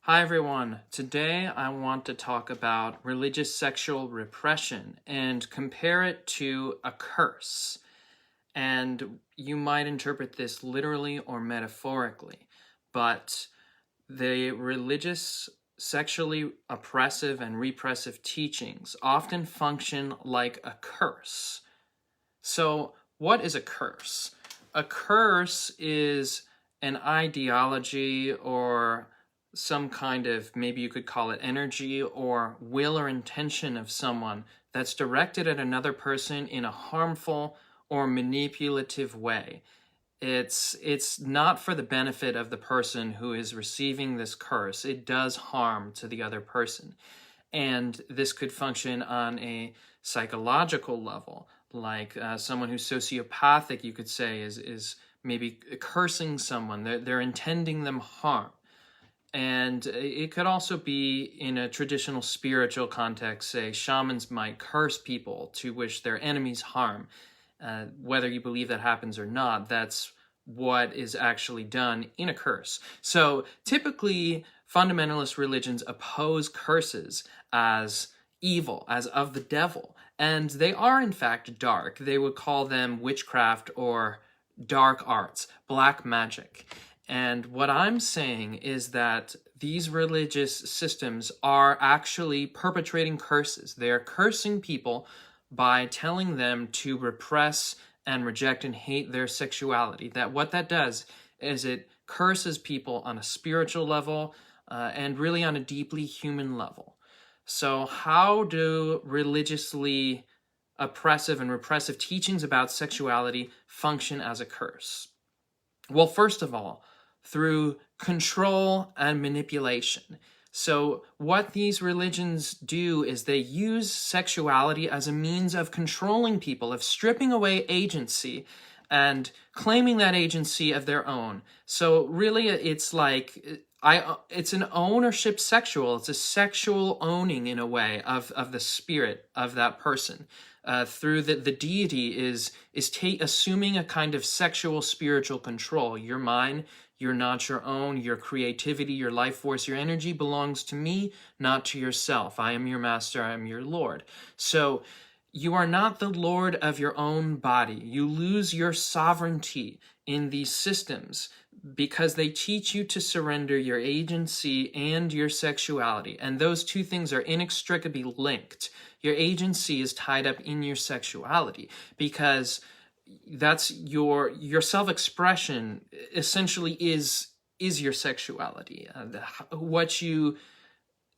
Hi everyone. Today I want to talk about religious sexual repression and compare it to a curse. And you might interpret this literally or metaphorically, but the religious, sexually oppressive, and repressive teachings often function like a curse. So, what is a curse? A curse is an ideology or some kind of, maybe you could call it energy or will or intention of someone that's directed at another person in a harmful or manipulative way. It's not for the benefit of the person who is receiving this curse. It does harm to the other person. And this could function on a psychological level, like someone who's sociopathic, you could say, is maybe cursing someone. They're intending them harm. And it could also be in a traditional spiritual context, say shamans might curse people to wish their enemies harm. Whether you believe that happens or not, that's what is actually done in a curse. So typically, fundamentalist religions oppose curses as evil, as of the devil. And they are, in fact, dark. They would call them witchcraft or dark arts, black magic. And what I'm saying is that these religious systems are actually perpetrating curses. They are cursing people by telling them to repress and reject and hate their sexuality. That what that does is it curses people on a spiritual level and really on a deeply human level. So how do religiously oppressive and repressive teachings about sexuality function as a curse? Well, first of all, through control and manipulation. So what these religions do is they use sexuality as a means of controlling people, of stripping away agency and claiming that agency of their own. So really it's like it's an ownership sexual. It's a sexual owning in a way of the spirit of that person. Through the deity is assuming a kind of sexual spiritual control. You're mine, you're not your own, your creativity, your life force, your energy belongs to me, not to yourself. I am your master, I am your Lord. So you are not the Lord of your own body. You lose your sovereignty in these systems because they teach you to surrender your agency and your sexuality. And those two things are inextricably linked. Your agency is tied up in your sexuality because that's your self-expression essentially is your sexuality. What you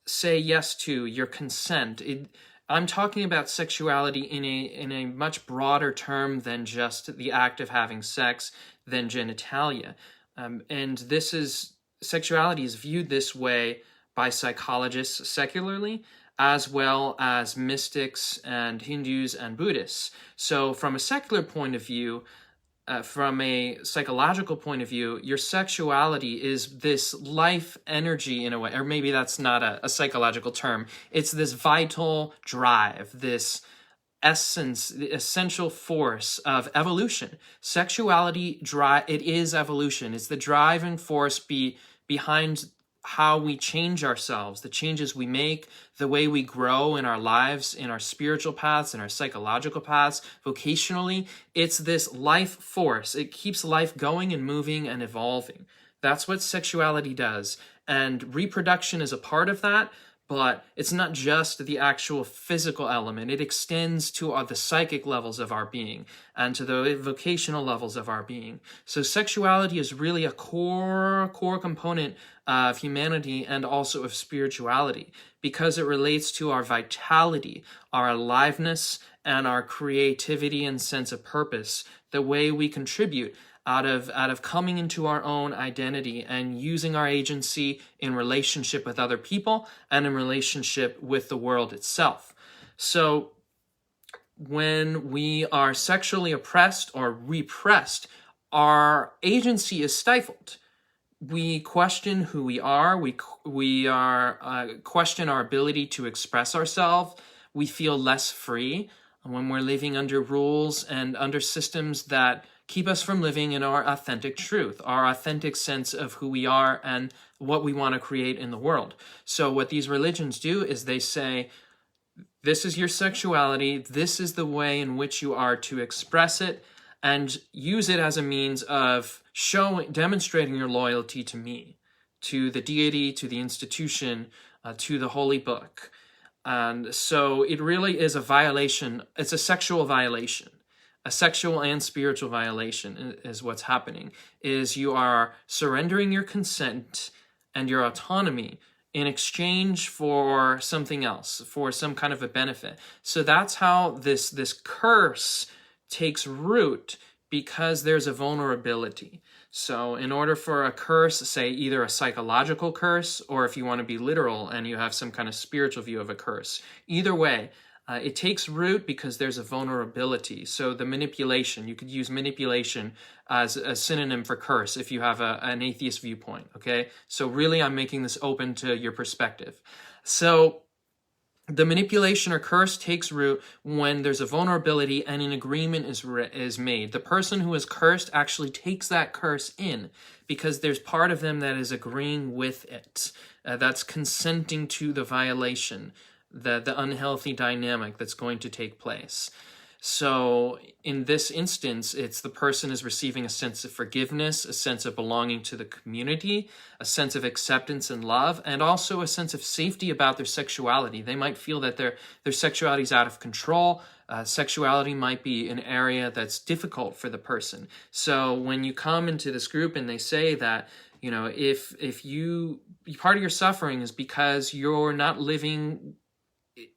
say yes to, your consent. I'm talking about sexuality in a much broader term than just the act of having sex, than genitalia. And sexuality is viewed this way by psychologists secularly, as well as mystics and Hindus and Buddhists. So from a secular point of view, from a psychological point of view, your sexuality is this life energy in a way, or maybe that's not a psychological term. It's this vital drive, this essence, the essential force of evolution. Sexuality, it is evolution. It's the driving force behind how we change ourselves, the changes we make, the way we grow in our lives, in our spiritual paths, in our psychological paths, vocationally. It's this life force. It keeps life going and moving and evolving. That's what sexuality does. And reproduction is a part of that, but it's not just the actual physical element. It extends to the psychic levels of our being and to the vocational levels of our being. So sexuality is really a core component of humanity and also of spirituality because it relates to our vitality, our aliveness, and our creativity and sense of purpose, the way we contribute out of coming into our own identity and using our agency in relationship with other people and in relationship with the world itself. So when we are sexually oppressed or repressed, our agency is stifled. We question who we are. We question our ability to express ourselves. We feel less free when we're living under rules and under systems that keep us from living in our authentic truth, our authentic sense of who we are and what we want to create in the world. So what these religions do is they say, this is your sexuality, this is the way in which you are to express it, and use it as a means of demonstrating your loyalty to me, to the deity, to the institution, to the holy book. And so it really is a violation. It's a sexual violation. A sexual and spiritual violation is what's happening, is you are surrendering your consent and your autonomy in exchange for something else, for some kind of a benefit. So that's how this curse takes root, because there's a vulnerability. So in order for a curse, say either a psychological curse, or if you want to be literal and you have some kind of spiritual view of a curse, either way, it takes root because there's a vulnerability. So the manipulation, you could use manipulation as a synonym for curse if you have an atheist viewpoint, okay? So really I'm making this open to your perspective. So the manipulation or curse takes root when there's a vulnerability and an agreement is made. The person who is cursed actually takes that curse in because there's part of them that is agreeing with it, that's consenting to the violation, the unhealthy dynamic that's going to take place. So in this instance, it's the person is receiving a sense of forgiveness, a sense of belonging to the community, a sense of acceptance and love, and also a sense of safety about their sexuality. They might feel that their sexuality is out of control. Sexuality might be an area that's difficult for the person. So when you come into this group and they say that, you know, if you part of your suffering is because you're not living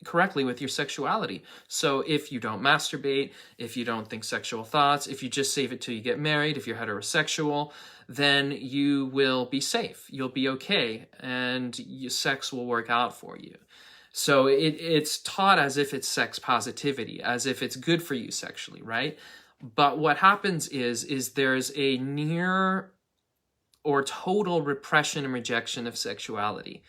correctly with your sexuality. So if you don't masturbate, if you don't think sexual thoughts, if you just save it till you get married, if you're heterosexual, then you will be safe. You'll be okay, and your sex will work out for you. So it's taught as if it's sex positivity, as if it's good for you sexually, right? But what happens is there's a near or total repression and rejection of sexuality.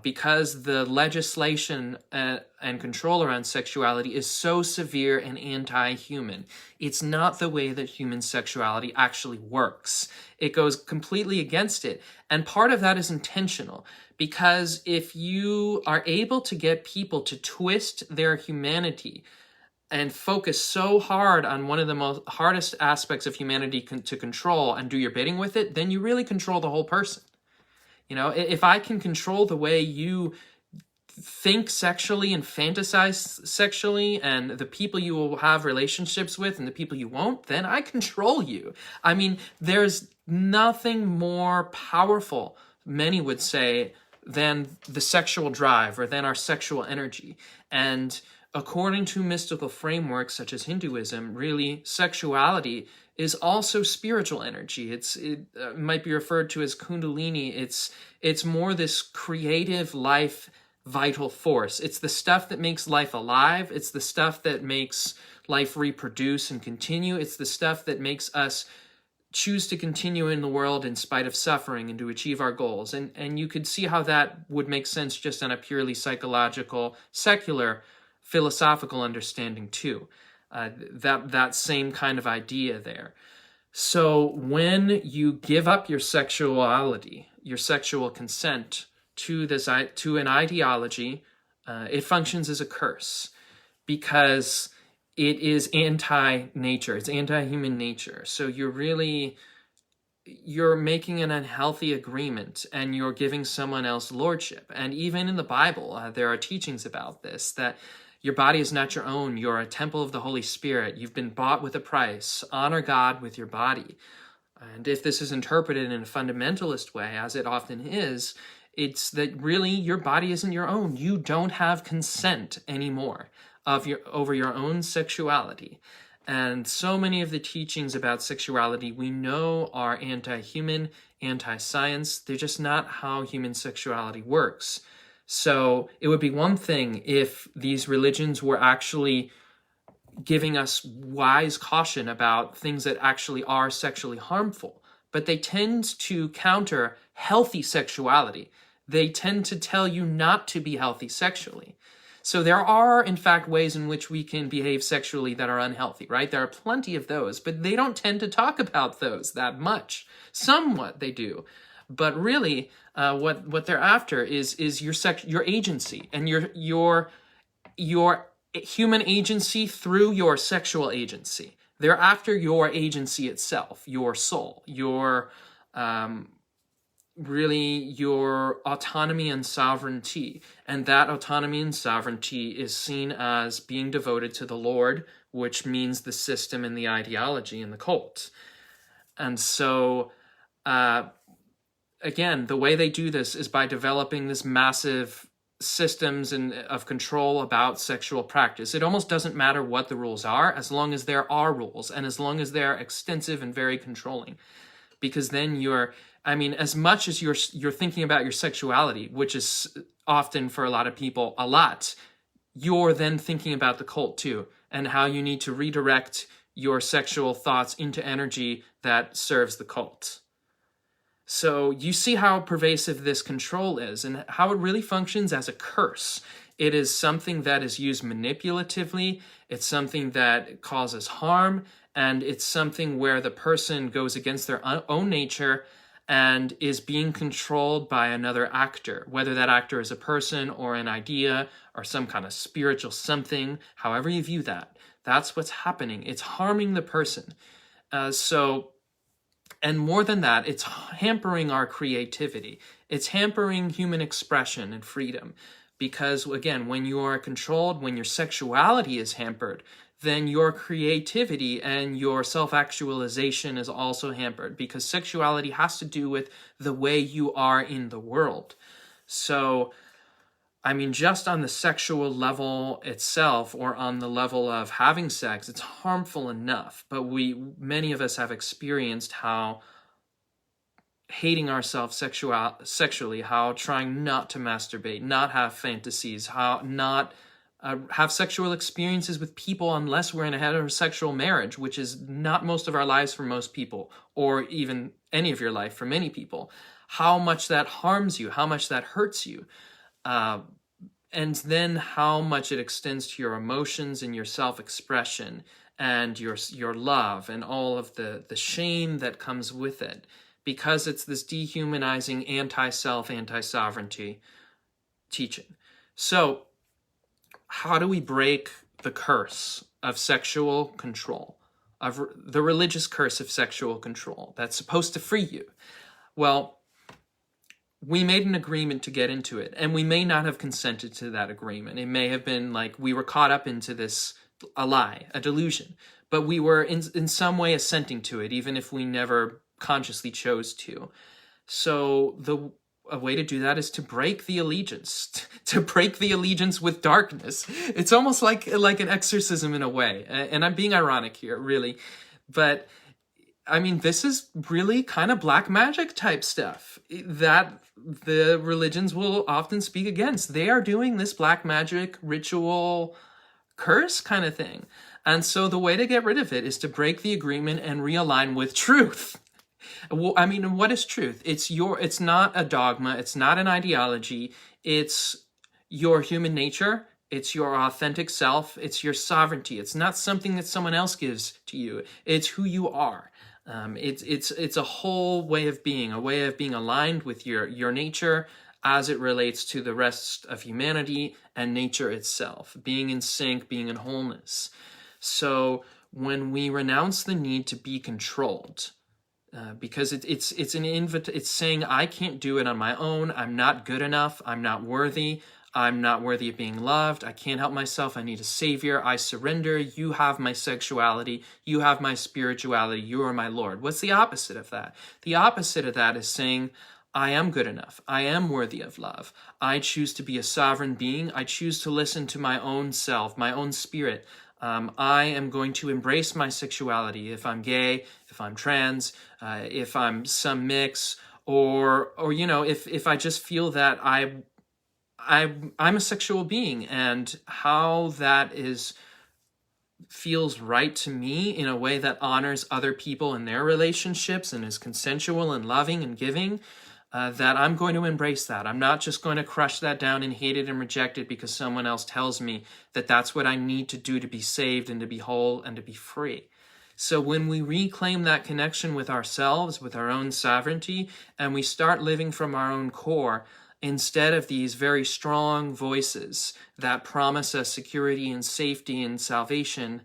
Because the legislation and control around sexuality is so severe and anti-human. It's not the way that human sexuality actually works. It goes completely against it. And part of that is intentional, because if you are able to get people to twist their humanity and focus so hard on one of the hardest aspects of humanity to control and do your bidding with it, then you really control the whole person. You know, if I can control the way you think sexually and fantasize sexually and the people you will have relationships with and the people you won't, then I control you. I mean, there's nothing more powerful, many would say, than the sexual drive or than our sexual energy. And according to mystical frameworks such as Hinduism, really, sexuality is also spiritual energy. It might be referred to as kundalini. It's more this creative life vital force. It's the stuff that makes life alive. It's the stuff that makes life reproduce and continue. It's the stuff that makes us choose to continue in the world in spite of suffering and to achieve our goals. And you could see how that would make sense just on a purely psychological, secular, philosophical understanding too. That same kind of idea there. So when you give up your sexuality, your sexual consent to an ideology, it functions as a curse because it is anti-nature. It's anti-human nature. So you're making an unhealthy agreement and you're giving someone else lordship. And even in the Bible, there are teachings about this, that your body is not your own. You're a temple of the Holy Spirit. You've been bought with a price. Honor God with your body. And if this is interpreted in a fundamentalist way, as it often is, it's that really your body isn't your own. You don't have consent anymore over your own sexuality. And so many of the teachings about sexuality we know are anti-human, anti-science. They're just not how human sexuality works. So it would be one thing if these religions were actually giving us wise caution about things that actually are sexually harmful, but they tend to counter healthy sexuality. They tend to tell you not to be healthy sexually. So there are, in fact, ways in which we can behave sexually that are unhealthy, right? There are plenty of those, but they don't tend to talk about those that much. Somewhat they do. But really, what they're after is your agency and your human agency through your sexual agency. They're after your agency itself, your soul, really your autonomy and sovereignty. And that autonomy and sovereignty is seen as being devoted to the Lord, which means the system and the ideology and the cult. And so, again, the way they do this is by developing this massive systems of control about sexual practice. It almost doesn't matter what the rules are, as long as there are rules and as long as they're extensive and very controlling. Because then as much as you're thinking about your sexuality, which is often for a lot of people a lot, you're then thinking about the cult too, and how you need to redirect your sexual thoughts into energy that serves the cult. So you see how pervasive this control is and how it really functions as a curse. It is something that is used manipulatively. It's something that causes harm, and it's something where the person goes against their own nature and is being controlled by another actor, whether that actor is a person or an idea or some kind of spiritual something, however you view that. That's what's happening. It's harming the person. And more than that, it's hampering our creativity. It's hampering human expression and freedom. Because, again, when you are controlled, when your sexuality is hampered, then your creativity and your self-actualization is also hampered. Because sexuality has to do with the way you are in the world. So, just on the sexual level itself, or on the level of having sex, it's harmful enough. But many of us have experienced how hating ourselves sexually, how trying not to masturbate, not have fantasies, how not have sexual experiences with people unless we're in a heterosexual marriage, which is not most of our lives for most people, or even any of your life for many people. How much that harms you, how much that hurts you. And then how much it extends to your emotions and your self-expression and your love and all of the shame that comes with it, because it's this dehumanizing anti-self, anti-sovereignty teaching. So how do we break the curse of sexual control, of the religious curse of sexual control that's supposed to free you? Well, we made an agreement to get into it, and we may not have consented to that agreement. It may have been like we were caught up into a lie, a delusion, but we were in some way assenting to it, even if we never consciously chose to. So a way to do that is to break the allegiance, to break the allegiance with darkness. It's almost like an exorcism in a way, and I'm being ironic here, really, but this is really kind of black magic type stuff that the religions will often speak against. They are doing this black magic ritual curse kind of thing. And so the way to get rid of it is to break the agreement and realign with truth. Well, what is truth? It's not a dogma. It's not an ideology. It's your human nature. It's your authentic self. It's your sovereignty. It's not something that someone else gives to you. It's who you are. It's a whole way of being, aligned with your nature as it relates to the rest of humanity and nature itself, being in sync, being in wholeness. So when we renounce the need to be controlled, because it's saying I can't do it on my own, I'm not good enough, I'm not worthy of being loved, I can't help myself, I need a savior, I surrender, you have my sexuality, you have my spirituality, you are my Lord. What's the opposite of that? The opposite of that is saying, I am good enough, I am worthy of love, I choose to be a sovereign being, I choose to listen to my own self, my own spirit. I am going to embrace my sexuality, if I'm gay, if I'm trans, if I'm some mix, or if I just feel that I'm a sexual being, and how that feels right to me in a way that honors other people in their relationships and is consensual and loving and giving. that I'm going to embrace that. I'm not just going to crush that down and hate it and reject it because someone else tells me that that's what I need to do to be saved and to be whole and to be free. So when we reclaim that connection with ourselves, with our own sovereignty, and we start living from our own core, instead of these very strong voices that promise us security and safety and salvation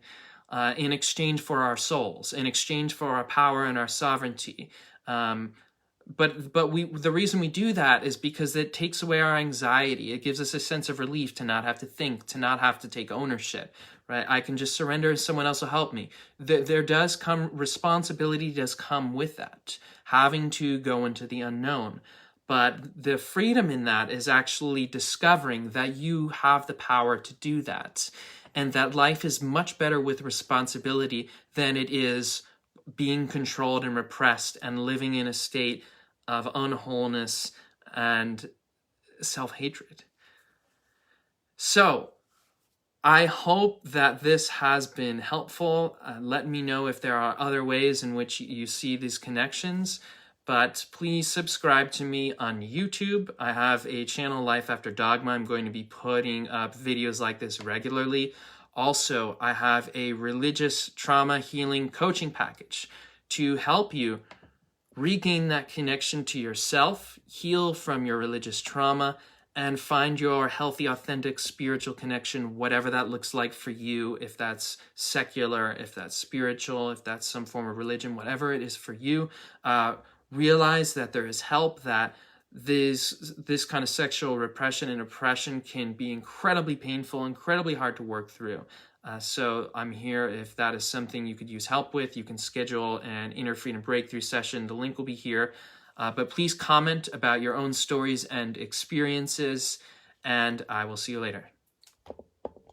in exchange for our souls, in exchange for our power and our sovereignty. But the reason we do that is because it takes away our anxiety. It gives us a sense of relief to not have to think, to not have to take ownership, right? I can just surrender and someone else will help me. There does come, responsibility does come with that, having to go into the unknown. But the freedom in that is actually discovering that you have the power to do that, and that life is much better with responsibility than it is being controlled and repressed and living in a state of unwholeness and self-hatred. So I hope that this has been helpful. Let me know if there are other ways in which you see these connections. But please subscribe to me on YouTube. I have a channel, Life After Dogma. I'm going to be putting up videos like this regularly. Also, I have a religious trauma healing coaching package to help you regain that connection to yourself, heal from your religious trauma, and find your healthy, authentic spiritual connection, whatever that looks like for you, if that's secular, if that's spiritual, if that's some form of religion, whatever it is for you. Realize that there is help, that this kind of sexual repression and oppression can be incredibly painful, incredibly hard to work through. So I'm here if that is something you could use help with. You can schedule an Inner Freedom Breakthrough session. The link will be here. But please comment about your own stories and experiences, and I will see you later.